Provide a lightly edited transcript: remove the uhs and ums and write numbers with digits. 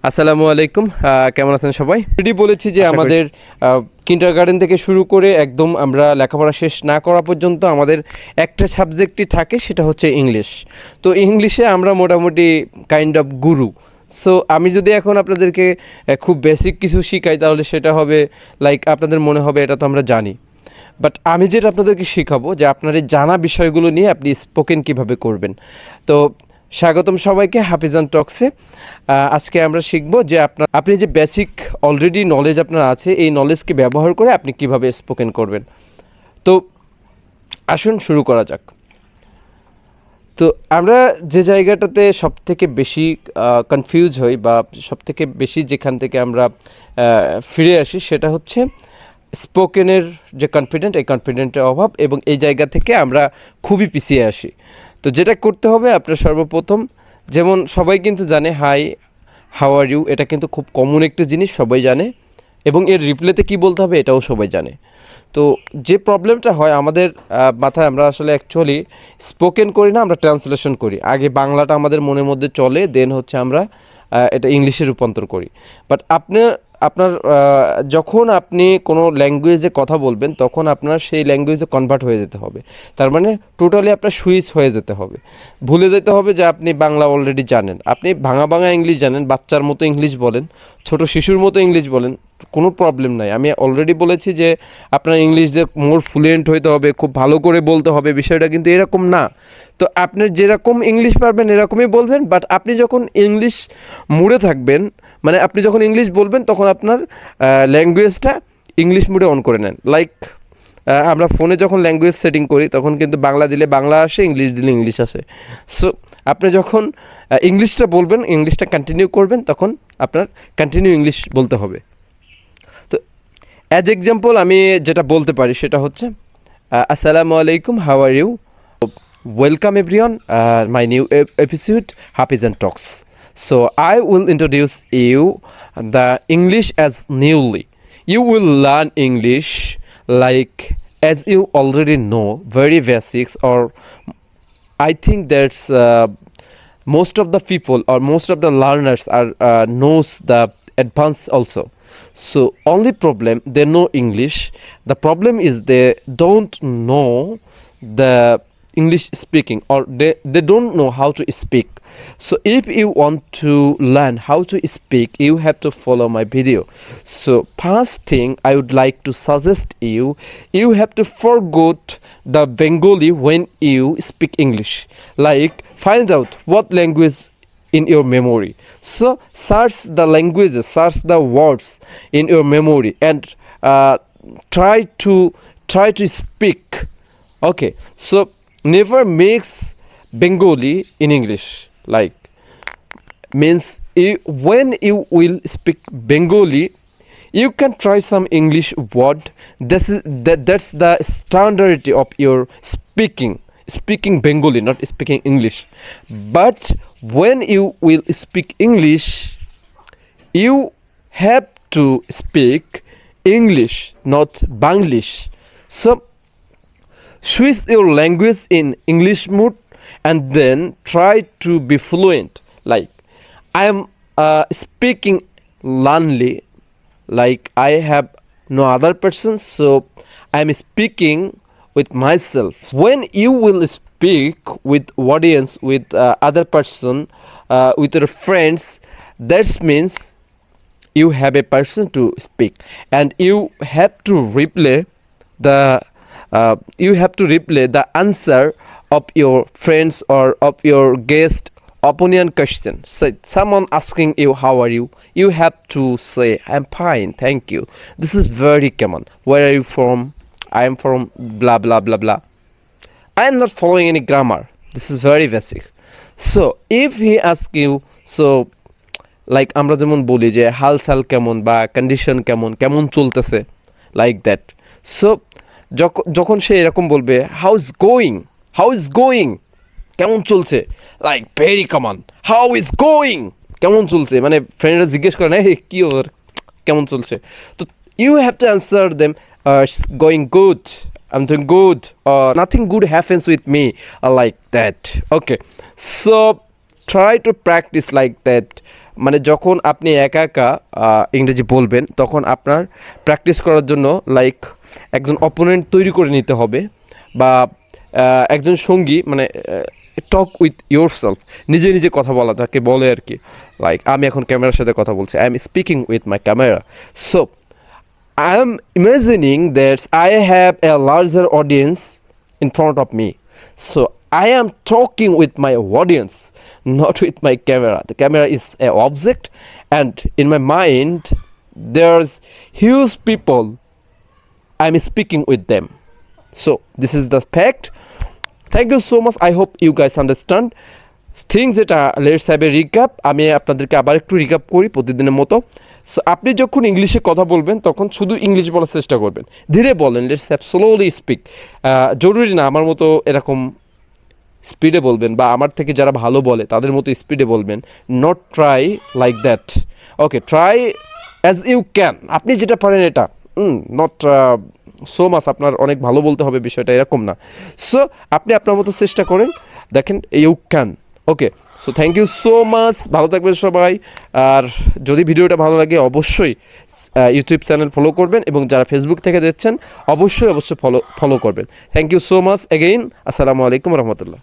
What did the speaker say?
আসসালামু আলাইকুম। কেমন আছেন সবাই? অলরেডি বলেছি যে আশা করি আমাদের কিন্ডারগার্টেন থেকে শুরু করে একদম আমরা লেখাপড়া শেষ না করা পর্যন্ত আমাদের একটা সাবজেক্টই থাকে, সেটা হচ্ছে ইংলিশ। তো ইংলিশে আমরা মোটামুটি কাইন্ড অফ গুরু। সো আমি যদি এখন আপনাদেরকে খুব বেসিক কিছু শিখাই, তাহলে সেটা হবে লাইক আপনাদের মনে হবে এটা তো আমরা জানি। বাট আমি যেটা আপনাদেরকে শেখাবো যে আপনার এই জানা বিষয়গুলো নিয়ে আপনি স্পোকেন কিভাবে করবেন। তো স্বাগতম সবাইকে হাফিজান টক্সে। আজকে আমরা শিখব যে আপনি যে বেসিক অলরেডি নলেজ আপনার আছে, এই নলেজকে ব্যবহার করে আপনি কিভাবে স্পোকেন করবেন। তো আসুন শুরু করা যাক। তো আমরা যে জায়গাটাতে সবথেকে বেশি কনফিউজ হই বা সবথেকে বেশি যেখান থেকে আমরা ফিরে আসি, সেটা হচ্ছে স্পোকেনের যে কনফিডেন্ট, এই কনফিডেন্টের অভাব, এবং এই জায়গা থেকে আমরা খুবই পিছিয়ে আসি। তো যেটা করতে হবে আপনার সর্বপ্রথম, যেমন সবাই কিন্তু জানে হাই, হাউ আর ইউ, এটা কিন্তু খুব কমন একটা জিনিস, সবাই জানে, এবং এর রিপ্লেতে কী বলতে হবে এটাও সবাই জানে। তো যে প্রবলেমটা হয় আমাদের মাথায়, আমরা আসলে অ্যাকচুয়ালি স্পোকেন করি না, আমরা ট্রান্সলেশন করি। আগে বাংলাটা আমাদের মনের মধ্যে চলে, দেন হচ্ছে আমরা এটা ইংলিশে রূপান্তর করি। বাট আপনার যখন আপনি কোনো ল্যাঙ্গুয়েজে কথা বলবেন, তখন আপনার সেই ল্যাঙ্গুয়েজে কনভার্ট হয়ে যেতে হবে। তার মানে টোটালি আপনার সুইচ হয়ে যেতে হবে, ভুলে যেতে হবে যে আপনি বাংলা অলরেডি জানেন। আপনি ভাঙা ভাঙা ইংলিশ জানেন, বাচ্চার মতো ইংলিশ বলেন, ছোট শিশুর মতো ইংলিশ বলেন, কোনো প্রবলেম নাই। আমি অলরেডি বলেছি যে আপনার ইংলিশ যে মোর ফ্লুয়েন্ট হইতে হবে, খুব ভালো করে বলতে হবে, বিষয়টা কিন্তু এরকম না। তো আপনি যেরকম ইংলিশ পারবেন এরকমই বলবেন, বাট আপনি যখন ইংলিশ মুডে থাকবেন, মানে আপনি যখন ইংলিশ বলবেন, তখন আপনার ল্যাঙ্গুয়েজটা ইংলিশ মুডে অন করে নেন। লাইক আমরা ফোনে যখন ল্যাঙ্গুয়েজ সেটিং করি, তখন কিন্তু বাংলা দিলে বাংলা আসে, ইংলিশ দিলে ইংলিশ আসে। সো আপনি যখন ইংলিশটা বলবেন, ইংলিশটা কন্টিনিউ করবেন, তখন আপনার কন্টিনিউ ইংলিশ বলতে হবে। তো অ্যাজ এক্সাম্পল আমি যেটা বলতে পারি সেটা হচ্ছে আসসালামু আলাইকুম, how are you, welcome everyone, my new episode Hafizan talks. So I will introduce you the English as newly. You will learn English like as you already know, very basics, or I think that's most of the people or most of the learners are knows the advanced also. So only problem, they know English. The problem is they don't know the English speaking, or they don't know how to speak. So if you want to learn how to speak, you have to follow my video. So first thing I would like to suggest you, you have to forget the Bengali when you speak English. Like find out what language in your memory. So search the languages, search the words in your memory, and try to speak. Okay, so never mix Bengali in English. Like means when you will speak Bengali, you can try some English word. That's the standard of your speaking Bengali, not speaking English. But when you will speak English, you have to speak English, not Banglish. So switch your language in English mood and then try to be fluent. Like I am speaking learnedly, like I have no other person, so I am speaking with myself. When you will speak with audience, with other person, with your friends, that means you have a person to speak, and you have to replay the answer of your friends or of your guest opinion question. So someone asking you how are you, you have to say I'm fine, thank you. This is very common. Where are you from? I am from blah blah blah blah. I am not following any grammar. This is very basic. So if he asks you, so like আমরা যেমন বলি যে হাল চাল কেমন বা condition কেমন, কেমন চলতেছে, লাইক দ্যাট। সো যখন সে এরকম বলবে হাউ ইজ গোয়িং, কেমন চলছে, like very common, how is going, কেমন চলছে, মানে ফ্রেন্ডরা জিজ্ঞেস করে না কী ওর কেমন চলছে, তো you have to answer them going good, I'm doing good, or nothing good happens with me, or like that. Okay, so try to practice like that মানে যখন আপনি একা একা ইংরেজি বলবেন তখন আপনার প্র্যাকটিস করার জন্য লাইক একজন অপোনেন্ট তৈরি করে নিতে হবে, বা একজন সঙ্গী, মানে টক উইথ ইয়োর সেলফ, নিজে নিজে কথা বলা যাকে বলে আর কি। লাইক আমি এখন ক্যামেরার সাথে কথা বলছি, I am speaking with my camera. So I am imagining that I have a larger audience in front of me. So I am talking with my audience, not with my camera. The camera is an object, and in my mind, there's huge people. I'm speaking with them. So this is the fact. Thank you so much. I hope you guys understand. Things যেটা let's have a recap, আমি আপনাদেরকে আবার একটু recap করি প্রতিদিনের মতো। So আপনি যখন ইংলিশে কথা বলবেন তখন শুধু ইংলিশ বলার চেষ্টা করবেন, ধীরে বলেন, লেটস হ্যাভ স্লোলি স্পিক। জরুরি না আমার মতো এরকম স্পিডে বলবেন, বা আমার থেকে যারা ভালো বলে তাদের মতো স্পিডে বলবেন। Not try like that, okay, try as you can, আপনি যেটা পারেন এটা, নট সো মাচ আপনার অনেক ভালো বলতে হবে, বিষয়টা এরকম না। সো আপনি আপনার মতো চেষ্টা করেন, দেখেন you can. Okay, so thank you so much, ভালো থাকবেন সবাই। আর যদি ভিডিওটা ভালো লাগে অবশ্যই ইউটিউব চ্যানেল ফলো করবেন, এবং যারা ফেসবুক থেকে দেখছেন অবশ্যই ফলো করবেন। Thank you so much again, আসসালামু আলাইকুম রহমতুল্লাহ।